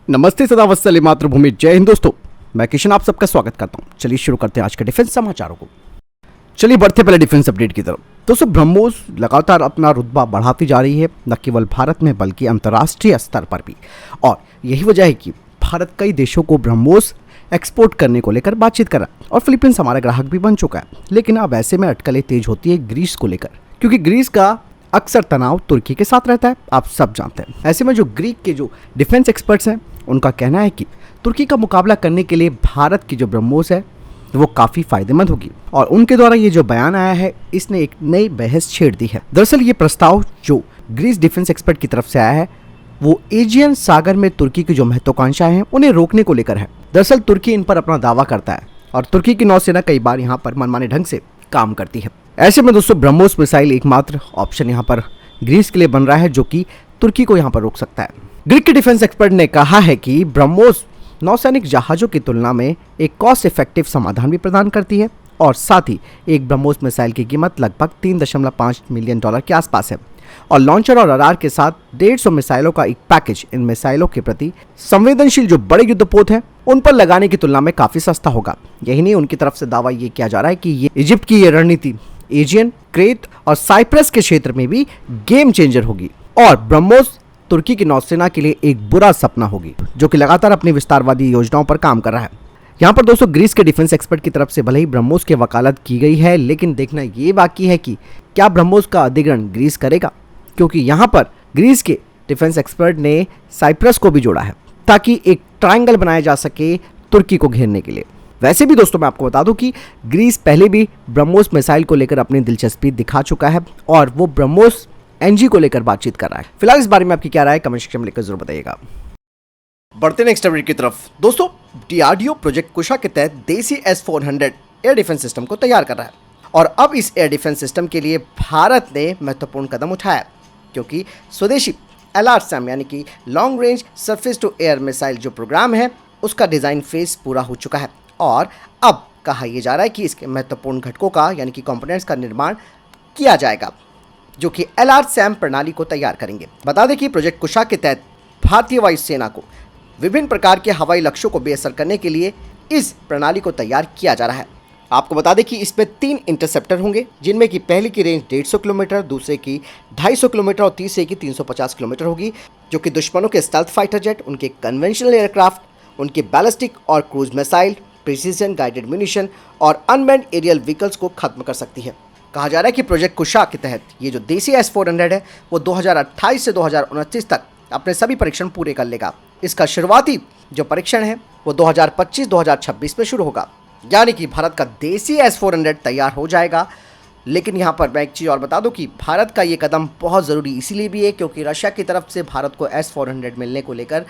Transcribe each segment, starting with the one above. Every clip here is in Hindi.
नमस्ते सदा वत्सले मातृभूमि जय हिंद दोस्तों, मैं किशन आप सबका स्वागत करता हूं। चलिए शुरू करते हैं आज के डिफेंस समाचारों को। चलिए बढ़ते पहले डिफेंस अपडेट की तरफ। दोस्तों ब्रह्मोस लगातार अपना रुतबा बढ़ाती जा रही है, न केवल भारत में बल्कि अंतर्राष्ट्रीय स्तर पर भी। और यही वजह है कि भारत कई देशों को ब्रह्मोस एक्सपोर्ट करने को लेकर बातचीत कर रहा है और फिलीपींस हमारा ग्राहक भी बन चुका है। लेकिन अब ऐसे में अटकलें तेज होती है ग्रीस को लेकर, क्योंकि ग्रीस का अक्सर तनाव तुर्की के साथ रहता है, आप सब जानते हैं। ऐसे में जो ग्रीक के जो डिफेंस एक्सपर्ट्स हैं उनका कहना है कि तुर्की का मुकाबला करने के लिए भारत की जो ब्रह्मोस है वो काफ़ी फायदेमंद होगी। और उनके द्वारा ये जो बयान आया है इसने एक नई बहस छेड़ दी है। दरअसल ये प्रस्ताव जो ग्रीस डिफेंस एक्सपर्ट की तरफ से आया है वो एजियन सागर में तुर्की की जो महत्वाकांक्षाएं हैं उन्हें रोकने को लेकर है। दरअसल तुर्की इन पर अपना दावा करता है और तुर्की की नौसेना कई बार यहाँ पर मनमाने ढंग से काम करती है। ऐसे में दोस्तों ब्रह्मोस मिसाइल एकमात्र ऑप्शन यहाँ पर ग्रीस के लिए बन रहा है जो कि तुर्की को यहाँ पर रोक सकता है। ग्रीक के डिफेंस एक्सपर्ट ने कहा है कि ब्रह्मोस नौसैनिक जहाज़ों की तुलना में एक कॉस्ट इफेक्टिव समाधान भी प्रदान करती है और साथ ही एक ब्रह्मोस मिसाइल की कीमत लगभग $3.5 मिलियन के आसपास है और लॉन्चर और रडार के साथ 150 मिसाइलों का एक पैकेज इन मिसाइलों के प्रति संवेदनशील जो बड़े युद्धपोत हैं उन पर लगाने की तुलना में काफी सस्ता होगा। यही नहीं, उनकी तरफ से दावा ये किया जा रहा है कि ये इजिप्ट की ये रणनीति एजियन, क्रेट और साइप्रस के क्षेत्र में भी गेम चेंजर होगी और ब्रह्मोस तुर्की की नौसेना के लिए एक बुरा सपना होगी जो कि लगातार अपनी विस्तारवादी योजनाओं पर काम कर रहा है। यहाँ पर दोस्तों ग्रीस के डिफेंस एक्सपर्ट की तरफ से भले ही ब्रह्मोस की वकालत की गई है, लेकिन देखना ये बाकी है कि क्या ब्रह्मोस का अधिग्रहण ग्रीस करेगा, क्योंकि यहाँ पर ग्रीस के डिफेंस एक्सपर्ट ने साइप्रस को भी जोड़ा है ताकि एक ट्रायंगल बनाया जा सके तुर्की को घेरने के लिए। वैसे भी दोस्तों मैं आपको बता दूं कि ग्रीस पहले भी ब्रह्मोस मिसाइल को लेकर अपनी दिलचस्पी दिखा चुका है और वो ब्रह्मोस एनजी को लेकर बातचीत कर रहा है। फिलहाल इस बारे में आपकी क्या राय है कमेंट सेक्शन में लिखकर जरूर बताइएगा। बढ़ते नेक्स्ट अपडेट की तरफ। दोस्तों डीआरडीओ प्रोजेक्ट कुशा के तहत देसी S-400 एयर डिफेंस सिस्टम को तैयार कर रहा है और अब इस एयर डिफेंस सिस्टम के लिए भारत ने महत्वपूर्ण कदम उठाया है, क्योंकि स्वदेशी LRSAM यानी कि long range surface to air missile जो प्रोग्राम है उसका डिज़ाइन फेज पूरा हो चुका है और अब कहा यह जा रहा है कि इसके महत्वपूर्ण घटकों का यानी कि कंपोनेंट्स का निर्माण किया जाएगा जो कि LRSAM प्रणाली को तैयार करेंगे। बता दें कि प्रोजेक्ट कुशा के तहत भारतीय वायुसेना को विभिन्न प्रकार के हवाई लक्ष्यों को बेअसर करने के लिए इस प्रणाली को तैयार किया जा रहा है। आपको बता दें कि इसमें 3 इंटरसेप्टर होंगे, जिनमें कि पहले की रेंज 150 किलोमीटर, दूसरे की 250 किलोमीटर और तीसरे की 350 किलोमीटर होगी, जो कि दुश्मनों के स्टेल्थ फाइटर जेट, उनके कन्वेंशनल एयरक्राफ्ट, उनके बैलिस्टिक और cruise missile, precision guided munition और अनमैन्ड एरियल व्हीकल्स को खत्म कर सकती है। कहा जा रहा है कि प्रोजेक्ट कुशा के तहत ये जो देसी S-400 है वो 2028 से 2029 तक अपने सभी परीक्षण पूरे कर लेगा। इसका शुरुआती जो परीक्षण है वो 2025-2026 में शुरू होगा, यानी कि भारत का देसी S-400 तैयार हो जाएगा। लेकिन यहाँ पर मैं एक चीज़ और बता दूँ कि भारत का ये कदम बहुत ज़रूरी इसीलिए भी है क्योंकि रशिया की तरफ से भारत को S-400 मिलने को लेकर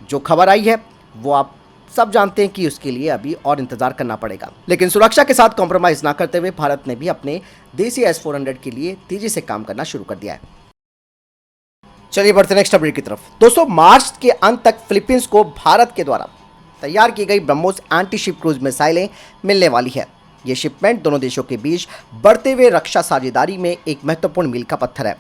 जो खबर आई है वो आप सब जानते हैं कि उसके लिए अभी और इंतजार करना पड़ेगा। लेकिन सुरक्षा के साथ कॉम्प्रोमाइज़ ना करते हुए भारत ने भी अपने देसी S-400 के लिए तेजी से काम करना शुरू कर दिया है। चलिए बढ़ते नेक्स्ट अपडेट की तरफ। दोस्तों मार्च के अंत तक फिलीपींस को भारत के द्वारा तैयार की गई ब्रह्मोस एंटी शिप क्रूज मिसाइलें मिलने वाली है। ये शिपमेंट दोनों देशों के बीच बढ़ते हुए रक्षा साझेदारी में एक महत्वपूर्ण मील का पत्थर है।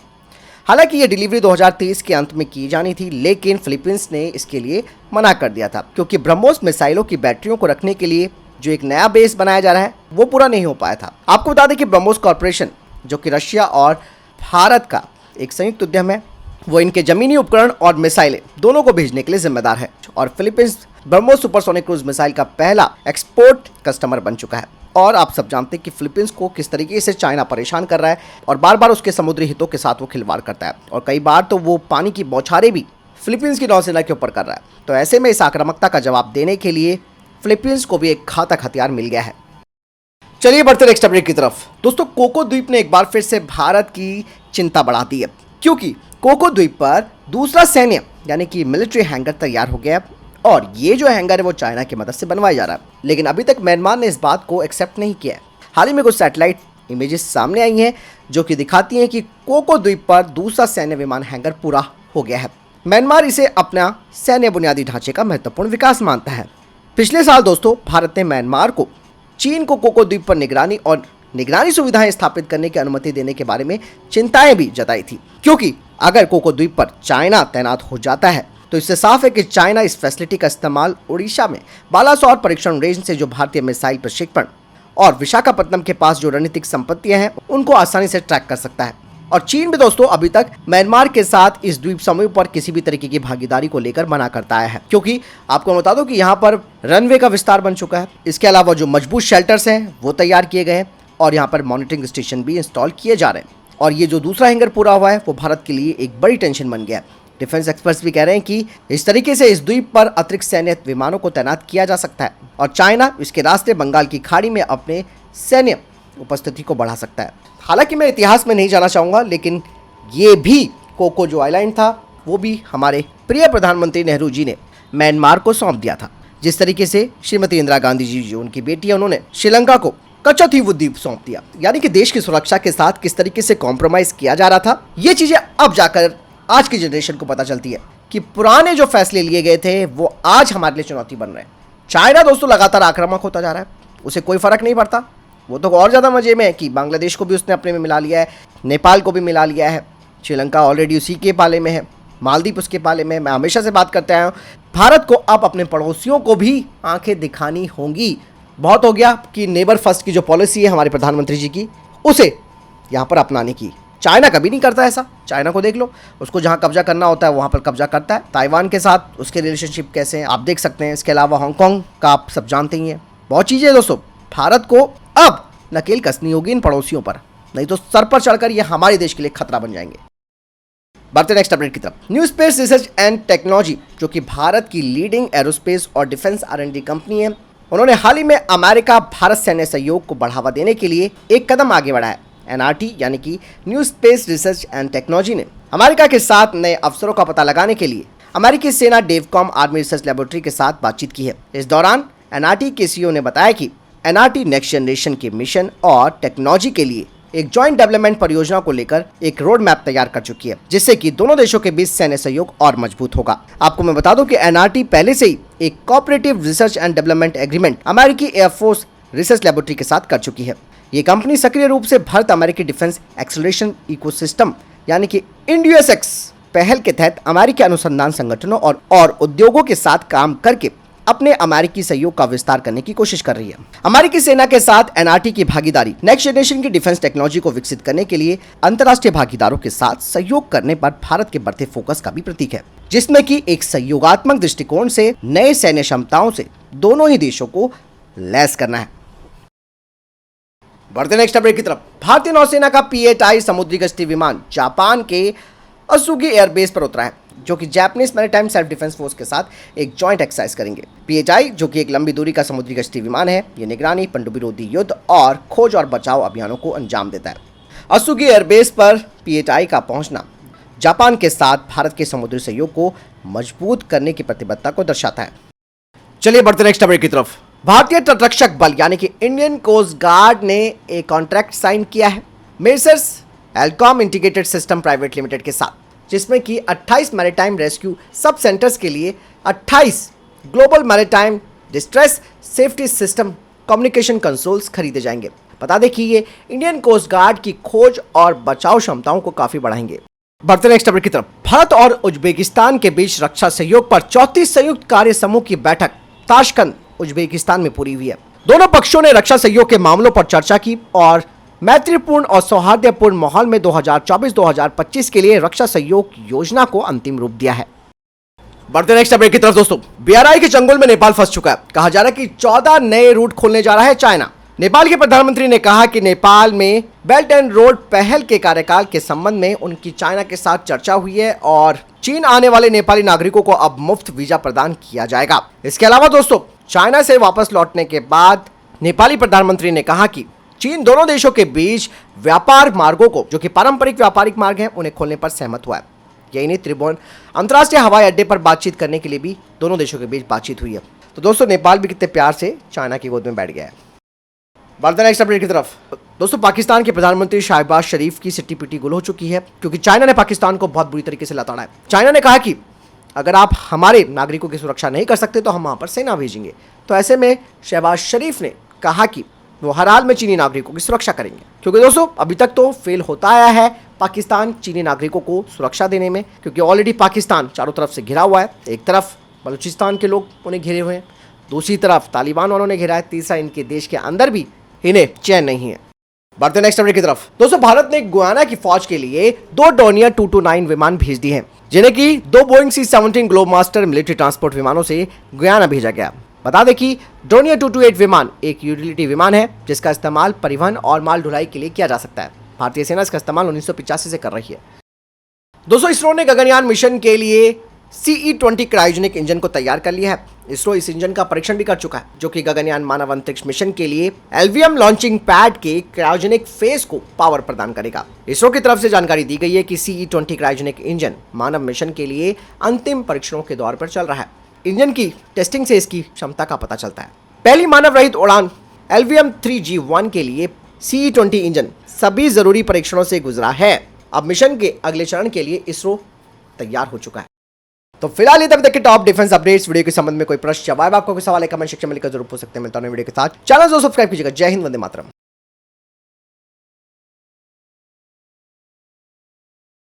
हालांकि ये डिलीवरी 2023 के अंत में की जानी थी, लेकिन फिलीपींस ने इसके लिए मना कर दिया था क्योंकि ब्रह्मोस मिसाइलों की बैटरियों को रखने के लिए जो एक नया बेस बनाया जा रहा है वो पूरा नहीं हो पाया था। आपको बता दें कि ब्रह्मोस कॉर्पोरेशन जो कि रशिया और भारत का एक संयुक्त उद्यम है वो इनके जमीनी उपकरण और मिसाइलें दोनों को भेजने के लिए जिम्मेदार है और Philippines BrahMos supersonic cruise missile का पहला एक्सपोर्ट कस्टमर बन चुका है। और आप सब जानते हैं कि फिलीपींस को किस तरीके से चाइना परेशान कर रहा है और बार बार उसके समुद्री हितों के साथ वो खिलवाड़ करता है और कई बार तो वो पानी की बौछारें भी फिलीपींस की नौसेना के ऊपर कर रहा है। तो ऐसे में इस आक्रामकता का जवाब देने के लिए फिलीपींस को भी एक घातक हथियार मिल गया है। चलिए बढ़ते नेक्स्ट अपडेट की तरफ। दोस्तों कोको द्वीप ने एक बार फिर से भारत की चिंता बढ़ा दी है, क्योंकि कोको द्वीप पर दूसरा सैन्य यानी कि मिलिट्री हैंगर तैयार हो गया है और ये जो हैंगर है वो चाइना की मदद से बनवाया जा रहा है, लेकिन अभी तक म्यांमार ने इस बात को एक्सेप्ट नहीं किया है। हाल ही में कुछ सैटेलाइट इमेजेस सामने आई हैं जो कि दिखाती हैं कि कोको द्वीप पर दूसरा सैन्य विमान हैंगर पूरा हो गया है। म्यांमार इसे अपना सैन्य बुनियादी ढांचे का महत्वपूर्ण विकास मानता है। पिछले साल दोस्तों भारत ने म्यांमार को चीन को कोको द्वीप पर निगरानी सुविधाएं स्थापित करने की अनुमति देने के बारे में चिंताएं भी जताई थी, क्योंकि अगर कोको द्वीप पर चाइना तैनात हो जाता है तो इससे साफ है कि चाइना इस फैसिलिटी का इस्तेमाल ओडिशा में बालासोर परीक्षण रेंज से जो भारतीय मिसाइल प्रशिक्षण और विशाखापट्टनम के पास जो रणनीतिक संपत्तियां हैं उनको आसानी से ट्रैक कर सकता है। और चीन भी दोस्तों अभी तक म्यांमार के साथ इस द्वीप समूह पर किसी भी तरीके की भागीदारी को लेकर मना करता आया है, क्योंकि आपको बता दो कि यहाँ पर रनवे का विस्तार बन चुका है। इसके अलावा जो मजबूत शेल्टर्स हैं वो तैयार किए गए हैं और यहाँ पर मॉनिटरिंग स्टेशन भी इंस्टॉल किए जा रहे हैं। और ये जो दूसरा हैंगर पूरा हुआ है वो भारत के लिए एक बड़ी टेंशन बन गया है। डिफेंस एक्सपर्ट्स भी कह रहे हैं कि इस तरीके से इस द्वीप पर अतिरिक्त सैन्य विमानों को तैनात किया जा सकता है और चाइना इसके रास्ते बंगाल की खाड़ी में अपने सैन्य उपस्थिति को बढ़ा सकता है। हालांकि मैं इतिहास में नहीं जाना चाहूँगा, लेकिन ये भी कोको जो आइलैंड था वो भी हमारे प्रिय प्रधानमंत्री नेहरू जी ने म्यांमार को सौंप दिया था। जिस तरीके से श्रीमती इंदिरा गांधी जी जो उनकी बेटी है उन्होंने श्रीलंका को कच्चथीवु द्वीप सौंप दिया, यानी कि देश की सुरक्षा के साथ किस तरीके से कॉम्प्रोमाइज किया जा रहा था। ये चीजें अब जाकर आज की जनरेशन को पता चलती है कि पुराने जो फैसले लिए गए थे वो आज हमारे लिए चुनौती बन रहे हैं। चाइना दोस्तों लगातार आक्रामक होता जा रहा है, उसे कोई फर्क नहीं पड़ता। वो तो और ज़्यादा मजे में है कि बांग्लादेश को भी उसने अपने में मिला लिया है, नेपाल को भी मिला लिया है, श्रीलंका ऑलरेडी उसी के पाले में है, मालदीव उसके पाले में है। मैं हमेशा से बात करते आया हूँ, भारत को अब अपने पड़ोसियों को भी आंखें दिखानी होंगी। बहुत हो गया कि नेबर फर्स्ट की जो पॉलिसी है हमारे प्रधानमंत्री जी की, उसे यहाँ पर अपनाने की। चाइना कभी नहीं करता ऐसा। चाइना को देख लो, उसको जहाँ कब्जा करना होता है वहाँ पर कब्जा करता है। ताइवान के साथ उसके रिलेशनशिप कैसे हैं आप देख सकते हैं। इसके अलावा हांगकांग का आप सब जानते ही हैं। बहुत चीज़ें दोस्तों, भारत को अब नकेल कसनी होगी इन पड़ोसियों पर, नहीं तो सर पर चढ़कर ये हमारे देश के लिए खतरा बन जाएंगे। बढ़ते नेक्स्ट अपडेट की तरफ। New space research and technology जो कि भारत की लीडिंग एरोस्पेस और डिफेंस R&D कंपनी है, उन्होंने हाल ही में अमेरिका भारत सैन्य सहयोग को बढ़ावा देने के लिए एक कदम आगे बढ़ाया। NRT यानी कि new space research and technology ने अमेरिका के साथ नए अवसरों का पता लगाने के लिए अमेरिकी सेना डेवकॉम आर्मी रिसर्च लेबोरेटरी के साथ बातचीत की है। इस दौरान NRT के CEO ने बताया कि NRT नेक्स्ट जनरेशन के मिशन और टेक्नोलॉजी के लिए एक जॉइंट डेवलपमेंट परियोजना को लेकर एक रोड मैप तैयार कर चुकी है, जिससे कि दोनों देशों के बीच सैन्य सहयोग और मजबूत होगा। आपको मैं बता दूं कि NRT पहले से ही एक cooperative research and development agreement अमेरिकी एयरफोर्स रिसर्च लेबोरेटरी के साथ कर चुकी है। ये कंपनी सक्रिय रूप से भारत अमेरिकी डिफेंस एक्सेलरेशन इकोसिस्टम यानी कि INDUSX पहल के तहत अमेरिकी अनुसंधान संगठनों और उद्योगों के साथ काम करके अपने अमेरिकी सहयोग का विस्तार करने की कोशिश कर रही है। अमेरिकी सेना के साथ NRT की भागीदारी नेक्स्ट जनरेशन की डिफेंस टेक्नोलॉजी को विकसित करने के लिए अंतर्राष्ट्रीय भागीदारों के साथ सहयोग करने पर भारत के बढ़ते फोकस का भी प्रतीक है, जिसमें कि एक सहयोगात्मक दृष्टिकोण से नए सैन्य क्षमताओं से दोनों ही देशों को लैस करना है। बढ़ते नेक्स्ट अपडेट की तरफ। भारतीय नौसेना का P-8I समुद्री गश्ती विमान जापान के असुगी एयरबेस पर उतरा है, जो कि Japanese maritime self defence force के साथ एक जॉइंट एक्सरसाइज करेंगे। P-8I जो कि एक लंबी दूरी का समुद्री गश्ती विमान है, ये निगरानी, पनडुब्बी रोधी युद्ध और खोज और बचाव अभियानों को अंजाम देता है। असुगी एयरबेस पर P-8I का पहुंचना जापान के साथ भारत के समुद्री सहयोग को मजबूत करने की प्रतिबद्धता को दर्शाता है। चलिए बढ़ते नेक्स्ट अपडेट की तरफ। भारतीय तटरक्षक बल यानी कि इंडियन कोस्ट गार्ड ने एक कॉन्ट्रैक्ट साइन किया है messrs Elcom integrated system private limited के साथ, जिसमें कि 28 मैरीटाइम रेस्क्यू सब सेंटर्स के लिए 28 global maritime distress safety system communication consoles खरीदे जाएंगे। बता दें कि ये इंडियन कोस्ट गार्ड की खोज और बचाव क्षमताओं को काफी बढ़ाएंगे। बढ़ते नेक्स्ट अपडेट की तरफ। भारत और उज्बेकिस्तान के बीच रक्षा सहयोग पर 34 संयुक्त कार्य समूह की बैठक ताशकंद उज्बेकिस्तान में पूरी हुई है। दोनों पक्षों ने रक्षा सहयोग के मामलों पर चर्चा की और मैत्रीपूर्ण और सौहार्दपूर्ण माहौल में 2024-2025 के लिए रक्षा सहयोग योजना को अंतिम रूप दिया है। बढ़ते नेक्स्ट अपडेट की तरफ दोस्तों। BRI के चंगुल में नेपाल फंस चुका है। कहा जा रहा है कि 14 नए रूट खोलने जा रहा है चाइना। नेपाल के प्रधानमंत्री ने कहा कि नेपाल में बेल्ट एंड रोड पहल के कार्यकाल के संबंध में उनकी चाइना के साथ चर्चा हुई है और चीन आने वाले नेपाली नागरिकों को अब मुफ्त वीजा प्रदान किया जाएगा। इसके अलावा दोस्तों, चाइना से वापस लौटने के बाद नेपाली प्रधानमंत्री ने कहा कि चीन दोनों देशों के बीच व्यापार मार्गों को, जो कि पारंपरिक व्यापारिक मार्ग हैं, उन्हें खोलने पर सहमत हुआ है। यही नहीं, त्रिभुवन अंतर्राष्ट्रीय हवाई अड्डे पर बातचीत करने के लिए भी दोनों देशों के बीच बातचीत हुई है। तो दोस्तों, नेपाल भी कितने प्यार से चाइना की गोद में बैठ गया है। बढ़ते नेक्स्ट अपडेट की तरफ दोस्तों। पाकिस्तान के प्रधानमंत्री शहबाज शरीफ की सिट्टी पिट्टी गुल हो चुकी है, क्योंकि चाइना ने पाकिस्तान को बहुत बुरी तरीके से लताड़ा है। चाइना ने कहा कि अगर आप हमारे नागरिकों की सुरक्षा नहीं कर सकते तो हम वहां पर सेना भेजेंगे। तो ऐसे में शहबाज शरीफ ने कहा कि वो हर हाल में चीनी नागरिकों की सुरक्षा करेंगे, क्योंकि दोस्तों अभी तक तो फेल होता आया है पाकिस्तान चीनी नागरिकों को सुरक्षा देने में, क्योंकि ऑलरेडी पाकिस्तान चारों तरफ से घिरा हुआ है। एक तरफ बलूचिस्तान के लोग उन्हें घिरे हुए हैं, दूसरी तरफ तालिबान वालों ने घिरा है, तीसरा इनके देश के अंदर भी इन्हें चैन नहीं है। बढ़ते नेक्स्ट अपडेट की तरफ। दोस्तों, भारत ने गुयाना की फौज के लिए 2 डोनियर 229 विमान भेज दिए हैं, जिन्हें कि 2 Boeing C-17 Globemaster military transport विमानों से गुयाना भेजा गया। बता दें कि डोनियर 228 विमान एक यूटिलिटी विमान है, जिसका इस्तेमाल परिवहन और माल ढुलाई के लिए किया जा सकता है। भारतीय सेना इसका इस्तेमाल 1985 से कर रही है। दोस्तों, इसरो ने गगनयान मिशन के लिए CE-20 क्रायोजेनिक इंजन को तैयार कर लिया है। इसरो इस इंजन का परीक्षण भी कर चुका है, जो कि गगनयान मानव अंतरिक्ष मिशन के लिए LVM लॉन्चिंग पैड के क्रायोजेनिक फेज को पावर प्रदान करेगा। इसरो की तरफ से जानकारी दी गई है कि CE-20 क्रायोजेनिक इंजन मानव मिशन के लिए अंतिम परीक्षणों के दौर पर चल रहा है। इंजन की टेस्टिंग से इसकी क्षमता का पता चलता है। पहली मानव रहित उड़ान LVM-3G1 के लिए CE-20 इंजन सभी जरूरी परीक्षणों से गुजरा है। अब मिशन के अगले चरण के लिए इसरो तैयार हो चुका है। तो फिलहाल ये तब तक के टॉप डिफेंस अपडेट्स। वीडियो के संबंध में कोई प्रश्न जवाब आपको कोई सवाल है कमेंट सेक्शन में लिखकर जरूर पूछ सकते हैं। मिलता हूं वीडियो के साथ। चैनल को सब्सक्राइब कीजिएगा। जय हिंद, वंदे मातरम।